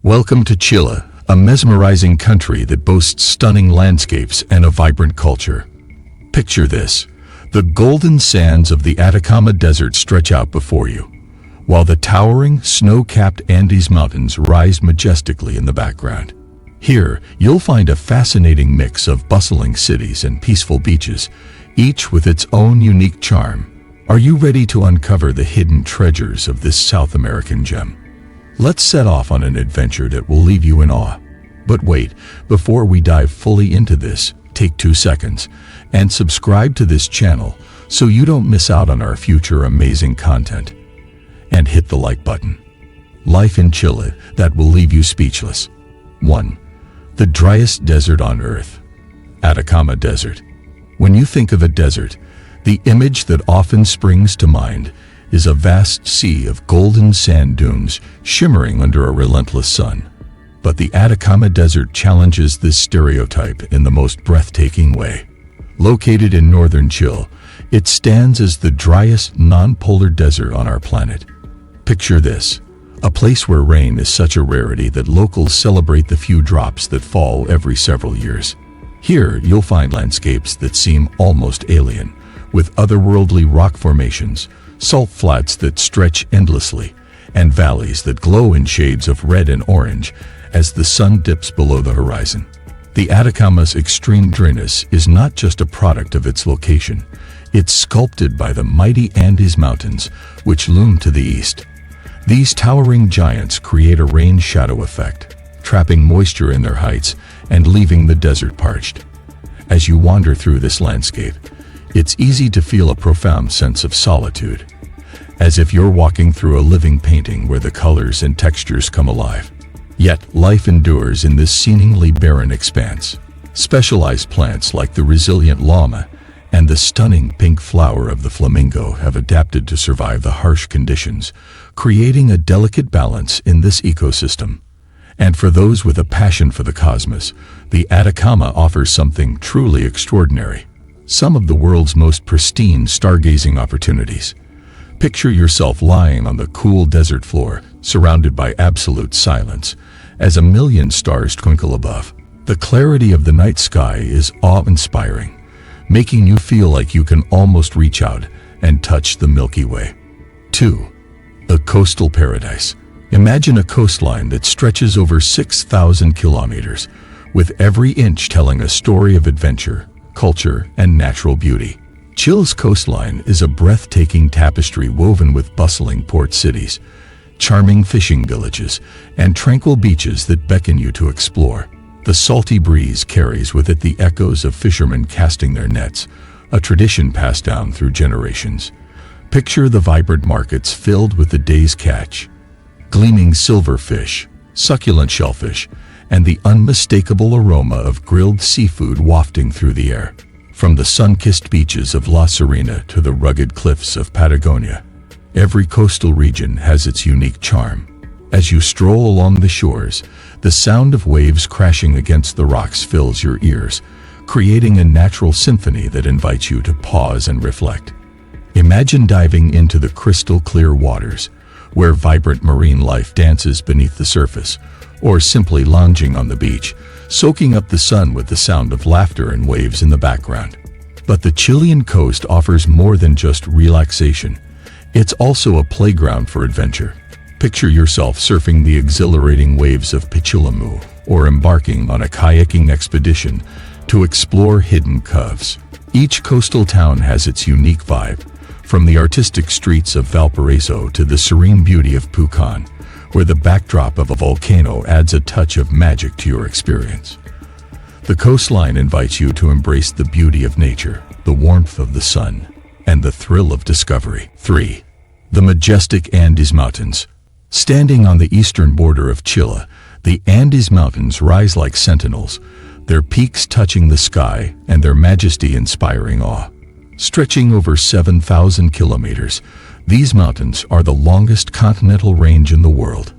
Welcome to Chile, a mesmerizing country that boasts stunning landscapes and a vibrant culture. Picture this: the golden sands of the Atacama Desert stretch out before you, while the towering, snow-capped Andes Mountains rise majestically in the background. Here, you'll find a fascinating mix of bustling cities and peaceful beaches, each with its own unique charm. Are you ready to uncover the hidden treasures of this South American gem? Let's set off on an adventure that will leave you in awe. But wait, before we dive fully into this, take 2 seconds and subscribe to this channel so you don't miss out on our future amazing content. And hit the like button. Life in Chile that will leave you speechless. 1. The driest desert on Earth. Atacama Desert. When you think of a desert, the image that often springs to mind is a vast sea of golden sand dunes shimmering under a relentless sun. But the Atacama Desert challenges this stereotype in the most breathtaking way. Located in northern Chile, it stands as the driest non-polar desert on our planet. Picture this: a place where rain is such a rarity that locals celebrate the few drops that fall every several years. Here, you'll find landscapes that seem almost alien, with otherworldly rock formations, salt flats that stretch endlessly, and valleys that glow in shades of red and orange as the sun dips below the horizon. The Atacama's extreme dryness is not just a product of its location. It's sculpted by the mighty Andes Mountains, which loom to the east. These towering giants create a rain shadow effect, trapping moisture in their heights and leaving the desert parched. As you wander through this landscape, it's easy to feel a profound sense of solitude, as if you're walking through a living painting where the colors and textures come alive. Yet, life endures in this seemingly barren expanse. Specialized plants like the resilient llama and the stunning pink flower of the flamingo have adapted to survive the harsh conditions, creating a delicate balance in this ecosystem. And for those with a passion for the cosmos, the Atacama offers something truly extraordinary: some of the world's most pristine stargazing opportunities. Picture yourself lying on the cool desert floor, surrounded by absolute silence, as a million stars twinkle above. The clarity of the night sky is awe-inspiring, making you feel like you can almost reach out and touch the Milky Way. 2. A coastal paradise. Imagine a coastline that stretches over 6,000 kilometers, with every inch telling a story of adventure, culture, and natural beauty. Chile's coastline is a breathtaking tapestry woven with bustling port cities, charming fishing villages, and tranquil beaches that beckon you to explore. The salty breeze carries with it the echoes of fishermen casting their nets, a tradition passed down through generations. Picture the vibrant markets filled with the day's catch, gleaming silverfish, succulent shellfish, and the unmistakable aroma of grilled seafood wafting through the air. From the sun-kissed beaches of La Serena to the rugged cliffs of Patagonia, every coastal region has its unique charm. As you stroll along the shores, the sound of waves crashing against the rocks fills your ears, creating a natural symphony that invites you to pause and reflect. Imagine diving into the crystal-clear waters, where vibrant marine life dances beneath the surface, or simply lounging on the beach, soaking up the sun with the sound of laughter and waves in the background. But the Chilean coast offers more than just relaxation. It's also a playground for adventure. Picture yourself surfing the exhilarating waves of Pichilemu, or embarking on a kayaking expedition to explore hidden coves. Each coastal town has its unique vibe, from the artistic streets of Valparaiso to the serene beauty of Pucón, where the backdrop of a volcano adds a touch of magic to your experience. The coastline invites you to embrace the beauty of nature, the warmth of the sun, and the thrill of discovery. 3. The majestic Andes Mountains. Standing on the eastern border of Chile, the Andes Mountains rise like sentinels, their peaks touching the sky and their majesty inspiring awe. Stretching over 7,000 kilometers, these mountains are the longest continental range in the world.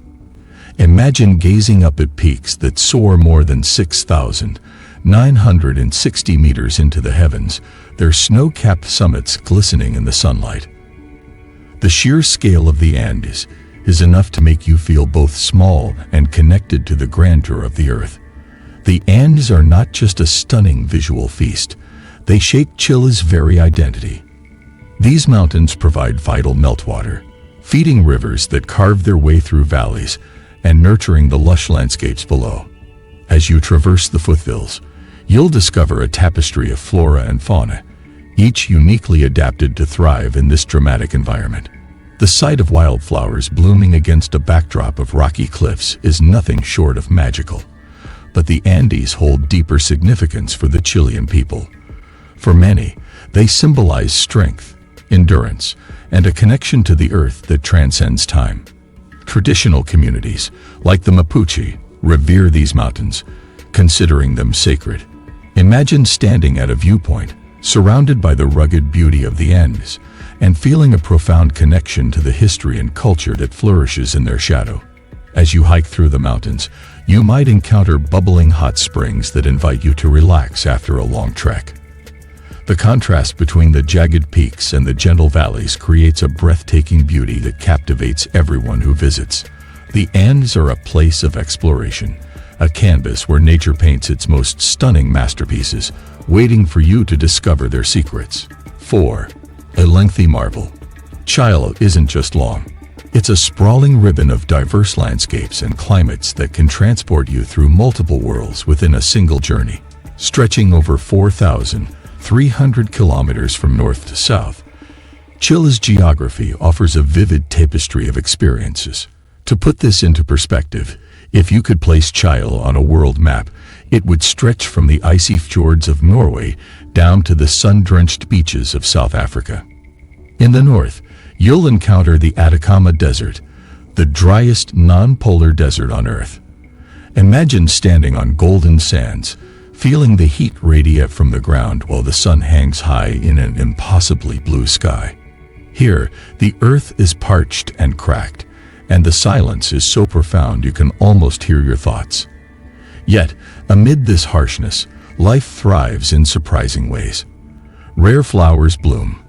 Imagine gazing up at peaks that soar more than 6,960 meters into the heavens, their snow-capped summits glistening in the sunlight. The sheer scale of the Andes is enough to make you feel both small and connected to the grandeur of the earth. The Andes are not just a stunning visual feast, they shape Chile's very identity. These mountains provide vital meltwater, feeding rivers that carve their way through valleys and nurturing the lush landscapes below. As you traverse the foothills, you'll discover a tapestry of flora and fauna, each uniquely adapted to thrive in this dramatic environment. The sight of wildflowers blooming against a backdrop of rocky cliffs is nothing short of magical. But the Andes hold deeper significance for the Chilean people. For many, they symbolize strength, endurance, and a connection to the earth that transcends time. Traditional communities, like the Mapuche, revere these mountains, considering them sacred. Imagine standing at a viewpoint, surrounded by the rugged beauty of the Andes, and feeling a profound connection to the history and culture that flourishes in their shadow. As you hike through the mountains, you might encounter bubbling hot springs that invite you to relax after a long trek. The contrast between the jagged peaks and the gentle valleys creates a breathtaking beauty that captivates everyone who visits. The Andes are a place of exploration, a canvas where nature paints its most stunning masterpieces, waiting for you to discover their secrets. 4. A lengthy marvel. Chile isn't just long. It's a sprawling ribbon of diverse landscapes and climates that can transport you through multiple worlds within a single journey. Stretching over 4,300 kilometers from north to south, Chile's geography offers a vivid tapestry of experiences. To put this into perspective, if you could place Chile on a world map, it would stretch from the icy fjords of Norway down to the sun-drenched beaches of South Africa. In the north, you'll encounter the Atacama Desert, the driest non-polar desert on Earth. Imagine standing on golden sands, feeling the heat radiate from the ground while the sun hangs high in an impossibly blue sky. Here, the earth is parched and cracked, and the silence is so profound you can almost hear your thoughts. Yet, amid this harshness, life thrives in surprising ways. Rare flowers bloom,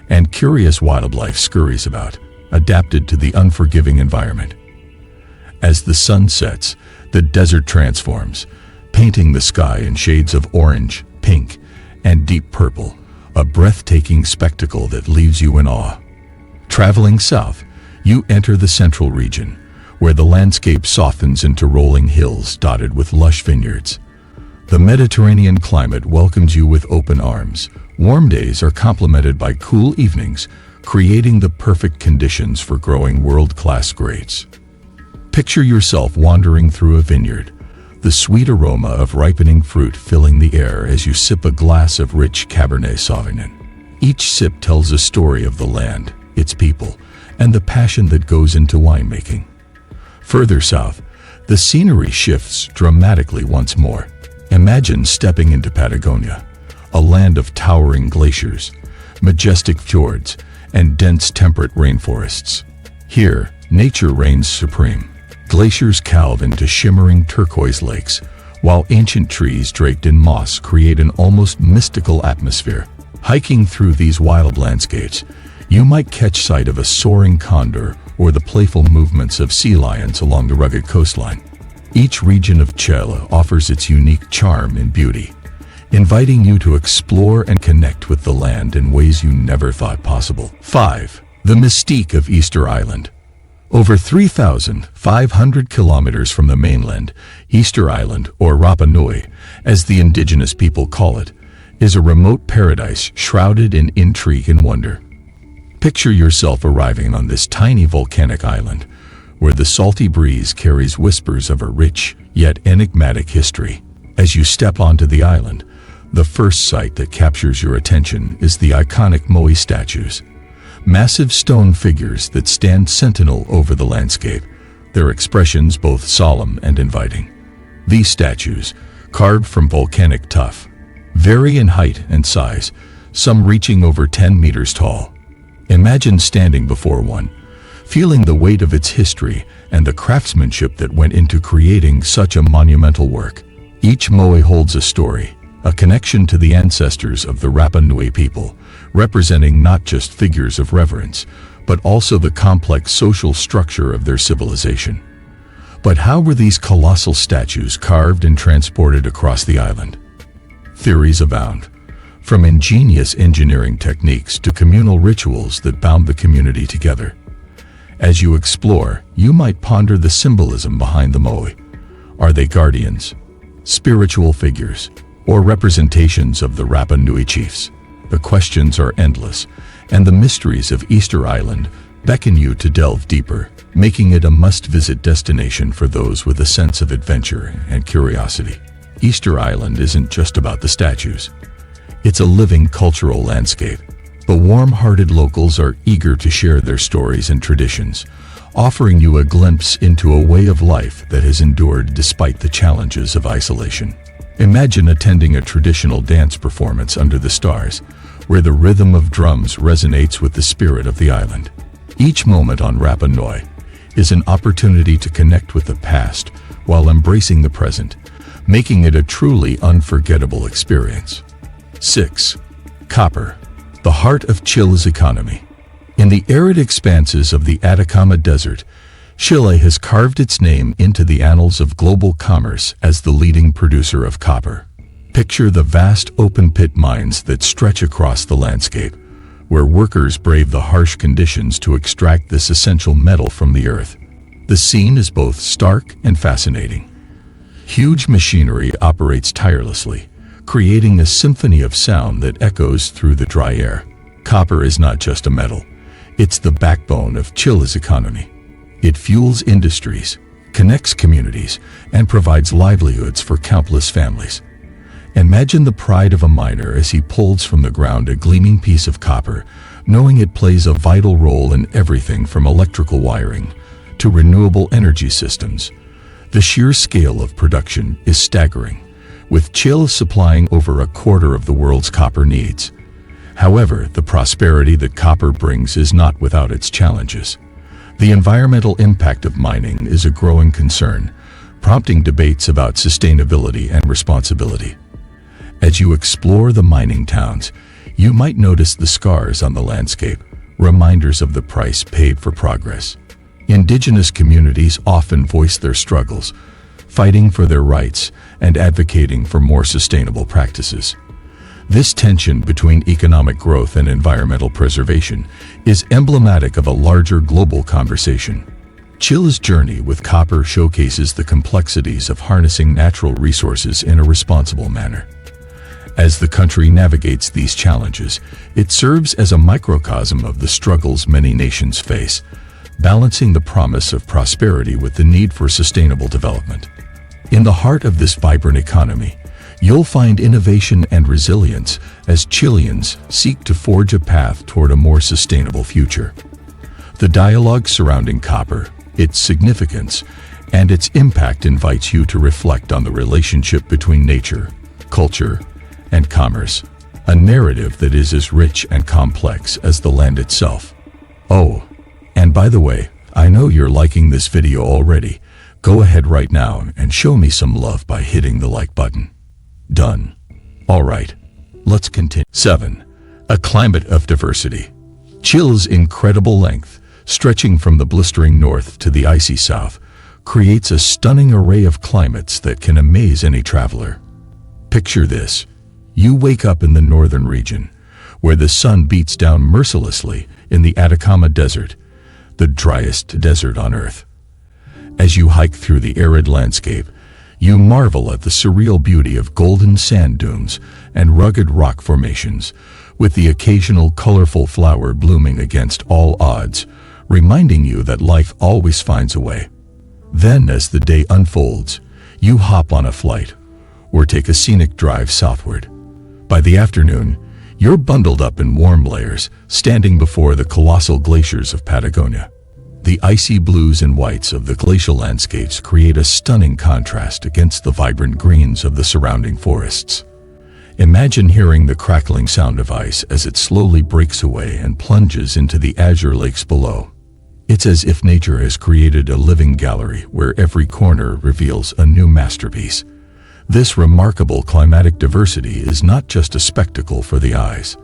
and curious wildlife scurries about, adapted to the unforgiving environment. As the sun sets, the desert transforms, painting the sky in shades of orange, pink, and deep purple, a breathtaking spectacle that leaves you in awe. Traveling south, you enter the central region, where the landscape softens into rolling hills dotted with lush vineyards. The Mediterranean climate welcomes you with open arms. Warm days are complemented by cool evenings, creating the perfect conditions for growing world-class grapes. Picture yourself wandering through a vineyard, the sweet aroma of ripening fruit filling the air as you sip a glass of rich Cabernet Sauvignon. Each sip tells a story of the land, its people, and the passion that goes into winemaking. Further south, the scenery shifts dramatically once more. Imagine stepping into Patagonia, a land of towering glaciers, majestic fjords, and dense temperate rainforests. Here, nature reigns supreme. Glaciers calve into shimmering turquoise lakes, while ancient trees draped in moss create an almost mystical atmosphere. Hiking through these wild landscapes, you might catch sight of a soaring condor or the playful movements of sea lions along the rugged coastline. Each region of Chile offers its unique charm and beauty, inviting you to explore and connect with the land in ways you never thought possible. 5. The mystique of Easter Island. Over 3,500 kilometers from the mainland, Easter Island, or Rapa Nui, as the indigenous people call it, is a remote paradise shrouded in intrigue and wonder. Picture yourself arriving on this tiny volcanic island, where the salty breeze carries whispers of a rich, yet enigmatic history. As you step onto the island, the first sight that captures your attention is the iconic Moai statues, massive stone figures that stand sentinel over the landscape, their expressions both solemn and inviting. These statues, carved from volcanic tuff, vary in height and size, some reaching over 10 meters tall. Imagine standing before one, feeling the weight of its history and the craftsmanship that went into creating such a monumental work. Each moai holds a story, a connection to the ancestors of the Rapa Nui people, representing not just figures of reverence, but also the complex social structure of their civilization. But how were these colossal statues carved and transported across the island? Theories abound, from ingenious engineering techniques to communal rituals that bound the community together. As you explore, you might ponder the symbolism behind the moai. Are they guardians, spiritual figures, or representations of the Rapa Nui chiefs? The questions are endless, and the mysteries of Easter Island beckon you to delve deeper, making it a must-visit destination for those with a sense of adventure and curiosity. Easter Island isn't just about the statues. It's a living cultural landscape. The warm-hearted locals are eager to share their stories and traditions, offering you a glimpse into a way of life that has endured despite the challenges of isolation. Imagine attending a traditional dance performance under the stars, where the rhythm of drums resonates with the spirit of the island. Each moment on Rapa Nui is an opportunity to connect with the past while embracing the present, making it a truly unforgettable experience. 6. Copper, the heart of Chile's economy. In the arid expanses of the Atacama Desert, Chile has carved its name into the annals of global commerce as the leading producer of copper. Picture the vast open-pit mines that stretch across the landscape, where workers brave the harsh conditions to extract this essential metal from the earth. The scene is both stark and fascinating. Huge machinery operates tirelessly, creating a symphony of sound that echoes through the dry air. Copper is not just a metal, it's the backbone of Chile's economy. It fuels industries, connects communities, and provides livelihoods for countless families. Imagine the pride of a miner as he pulls from the ground a gleaming piece of copper, knowing it plays a vital role in everything from electrical wiring to renewable energy systems. The sheer scale of production is staggering, with Chile supplying over a quarter of the world's copper needs. However, the prosperity that copper brings is not without its challenges. The environmental impact of mining is a growing concern, prompting debates about sustainability and responsibility. As you explore the mining towns, you might notice the scars on the landscape, reminders of the price paid for progress. Indigenous communities often voice their struggles, fighting for their rights and advocating for more sustainable practices. This tension between economic growth and environmental preservation is emblematic of a larger global conversation. Chile's journey with copper showcases the complexities of harnessing natural resources in a responsible manner. As the country navigates these challenges, it serves as a microcosm of the struggles many nations face, balancing the promise of prosperity with the need for sustainable development. In the heart of this vibrant economy, you'll find innovation and resilience as Chileans seek to forge a path toward a more sustainable future. The dialogue surrounding copper, its significance, and its impact invites you to reflect on the relationship between nature, culture, and commerce, a narrative that is as rich and complex as the land itself. Oh, and by the way, I know you're liking this video already. Go ahead right now and show me some love by hitting the like button. Done. Alright, let's continue. 7. A climate of diversity. Chile's incredible length, stretching from the blistering north to the icy south, creates a stunning array of climates that can amaze any traveler. Picture this. You wake up in the northern region, where the sun beats down mercilessly in the Atacama Desert, the driest desert on Earth. As you hike through the arid landscape, you marvel at the surreal beauty of golden sand dunes and rugged rock formations, with the occasional colorful flower blooming against all odds, reminding you that life always finds a way. Then, as the day unfolds, you hop on a flight or take a scenic drive southward. By the afternoon, you're bundled up in warm layers, standing before the colossal glaciers of Patagonia. The icy blues and whites of the glacial landscapes create a stunning contrast against the vibrant greens of the surrounding forests. Imagine hearing the crackling sound of ice as it slowly breaks away and plunges into the azure lakes below. It's as if nature has created a living gallery where every corner reveals a new masterpiece. This remarkable climatic diversity is not just a spectacle for the eyes.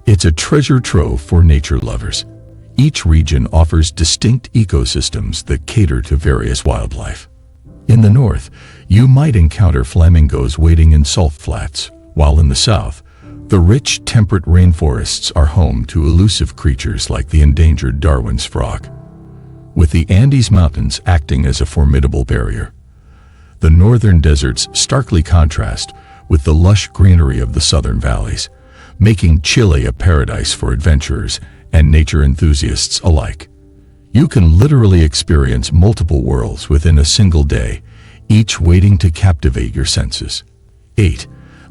It's a treasure trove for nature lovers. each region offers distinct ecosystems that cater to various wildlife. In the north, you might encounter flamingos wading in salt flats, while in the south, the rich, temperate rainforests are home to elusive creatures like the endangered Darwin's frog. With the Andes Mountains acting as a formidable barrier, the northern deserts starkly contrast with the lush greenery of the southern valleys, making Chile a paradise for adventurers and nature enthusiasts alike. You can literally experience multiple worlds within a single day, each waiting to captivate your senses. 8.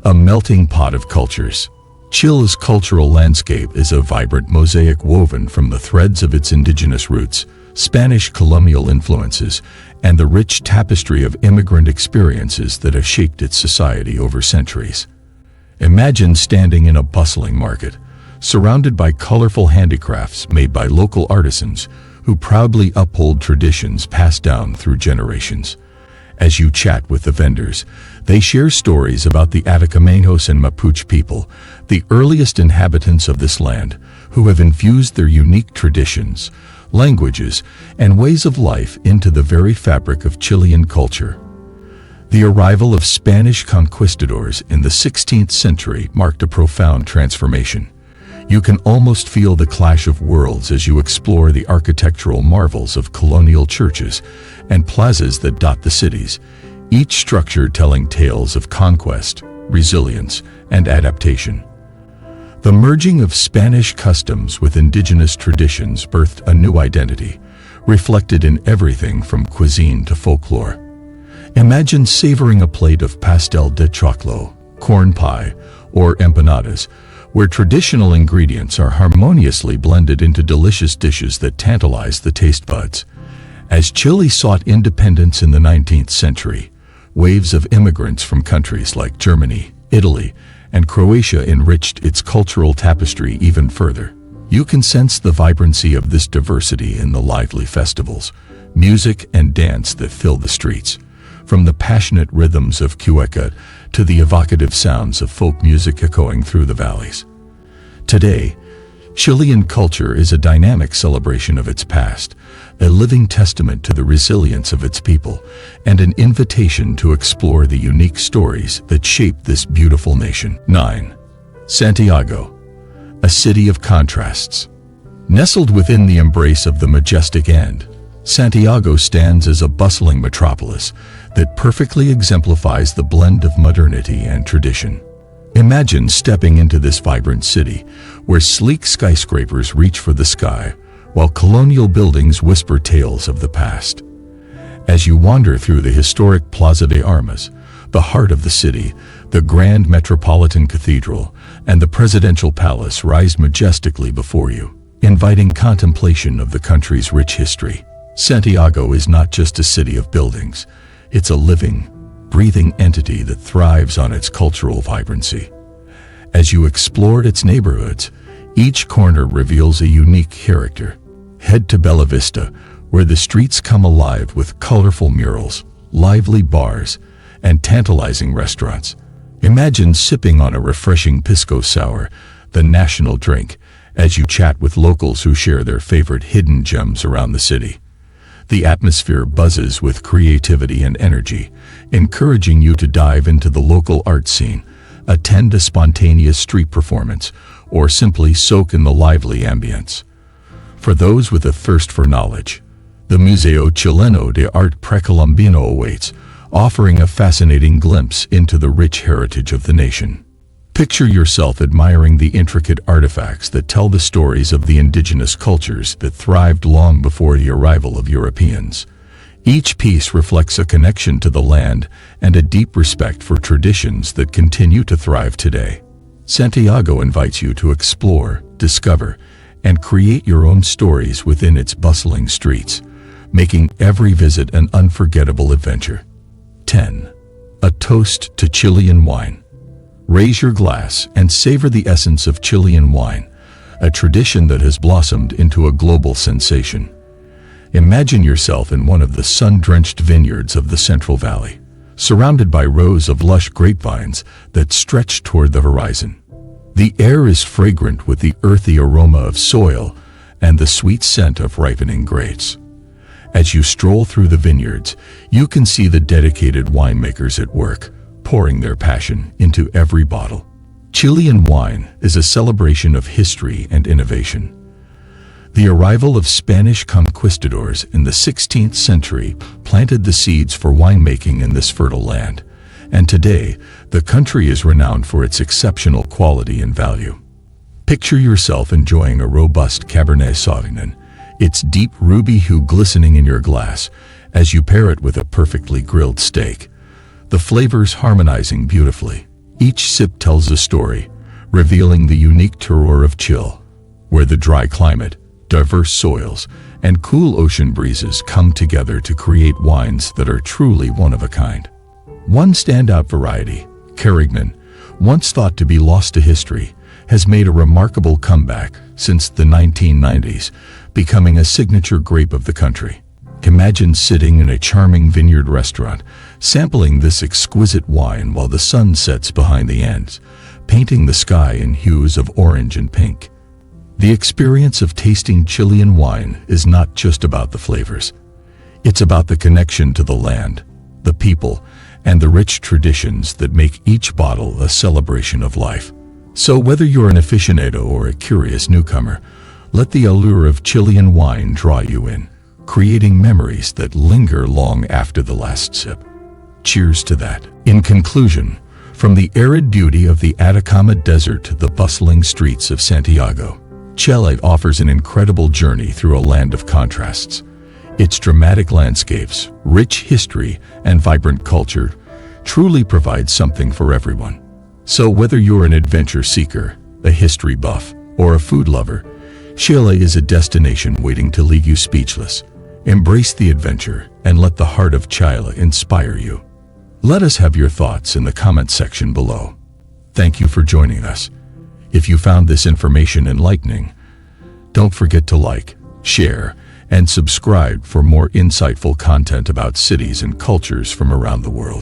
A melting pot of cultures. Chile's cultural landscape is a vibrant mosaic woven from the threads of its indigenous roots, Spanish colonial influences, and the rich tapestry of immigrant experiences that have shaped its society over centuries. Imagine standing in a bustling market, surrounded by colorful handicrafts made by local artisans who proudly uphold traditions passed down through generations. As you chat with the vendors, they share stories about the Atacameños and Mapuche people, the earliest inhabitants of this land, who have infused their unique traditions, languages, and ways of life into the very fabric of Chilean culture. The arrival of Spanish conquistadors in the 16th century marked a profound transformation. You can almost feel the clash of worlds as you explore the architectural marvels of colonial churches and plazas that dot the cities, each structure telling tales of conquest, resilience, and adaptation. The merging of Spanish customs with indigenous traditions birthed a new identity, reflected in everything from cuisine to folklore. Imagine savoring a plate of pastel de choclo, corn pie, or empanadas, where traditional ingredients are harmoniously blended into delicious dishes that tantalize the taste buds. As Chile sought independence in the 19th century, waves of immigrants from countries like Germany, Italy, and Croatia enriched its cultural tapestry even further. You can sense the vibrancy of this diversity in the lively festivals, music and dance that fill the streets, from the passionate rhythms of cueca to the evocative sounds of folk music echoing through the valleys. Today, Chilean culture is a dynamic celebration of its past, a living testament to the resilience of its people, and an invitation to explore the unique stories that shape this beautiful nation. 9. Santiago, a city of contrasts. Nestled within the embrace of the majestic Ande, Santiago stands as a bustling metropolis that perfectly exemplifies the blend of modernity and tradition. Imagine stepping into this vibrant city, where sleek skyscrapers reach for the sky, while colonial buildings whisper tales of the past. As you wander through the historic Plaza de Armas, the heart of the city, the grand metropolitan cathedral, and the presidential palace rise majestically before you, inviting contemplation of the country's rich history. Santiago is not just a city of buildings, it's a living, breathing entity that thrives on its cultural vibrancy. As you explore its neighborhoods, each corner reveals a unique character. Head to Bella Vista, where the streets come alive with colorful murals, lively bars, and tantalizing restaurants. Imagine sipping on a refreshing pisco sour, the national drink, as you chat with locals who share their favorite hidden gems around the city. The atmosphere buzzes with creativity and energy, encouraging you to dive into the local art scene, attend a spontaneous street performance, or simply soak in the lively ambience. For those with a thirst for knowledge, the Museo Chileno de Arte Precolombino awaits, offering a fascinating glimpse into the rich heritage of the nation. Picture yourself admiring the intricate artifacts that tell the stories of the indigenous cultures that thrived long before the arrival of Europeans. Each piece reflects a connection to the land and a deep respect for traditions that continue to thrive today. Santiago invites you to explore, discover, and create your own stories within its bustling streets, making every visit an unforgettable adventure. 10. A toast to Chilean wine. Raise your glass and savor the essence of Chilean wine, a tradition that has blossomed into a global sensation. Imagine yourself in one of the sun-drenched vineyards of the Central Valley, surrounded by rows of lush grapevines that stretch toward the horizon. The air is fragrant with the earthy aroma of soil, and the sweet scent of ripening grapes. As you stroll through the vineyards, you can see the dedicated winemakers at work, pouring their passion into every bottle. Chilean wine is a celebration of history and innovation. The arrival of Spanish conquistadors in the 16th century planted the seeds for winemaking in this fertile land, and today the country is renowned for its exceptional quality and value. Picture yourself enjoying a robust Cabernet Sauvignon, its deep ruby hue glistening in your glass as you pair it with a perfectly grilled steak, the flavors harmonizing beautifully. Each sip tells a story, revealing the unique terroir of Chile, where the dry climate, diverse soils, and cool ocean breezes come together to create wines that are truly one of a kind. One standout variety, Carignan, once thought to be lost to history, has made a remarkable comeback since the 1990s, becoming a signature grape of the country. Imagine sitting in a charming vineyard restaurant, sampling this exquisite wine while the sun sets behind the Andes, painting the sky in hues of orange and pink. The experience of tasting Chilean wine is not just about the flavors. It's about the connection to the land, the people, and the rich traditions that make each bottle a celebration of life. So whether you're an aficionado or a curious newcomer, let the allure of Chilean wine draw you in, creating memories that linger long after the last sip. Cheers to that. In conclusion, from the arid beauty of the Atacama Desert to the bustling streets of Santiago, Chile offers an incredible journey through a land of contrasts. Its dramatic landscapes, rich history, and vibrant culture truly provide something for everyone. So whether you're an adventure seeker, a history buff, or a food lover, Chile is a destination waiting to leave you speechless. Embrace the adventure and let the heart of Chile inspire you. Let us have your thoughts in the comment section below. Thank you for joining us. If you found this information enlightening, don't forget to like, share, and subscribe for more insightful content about cities and cultures from around the world.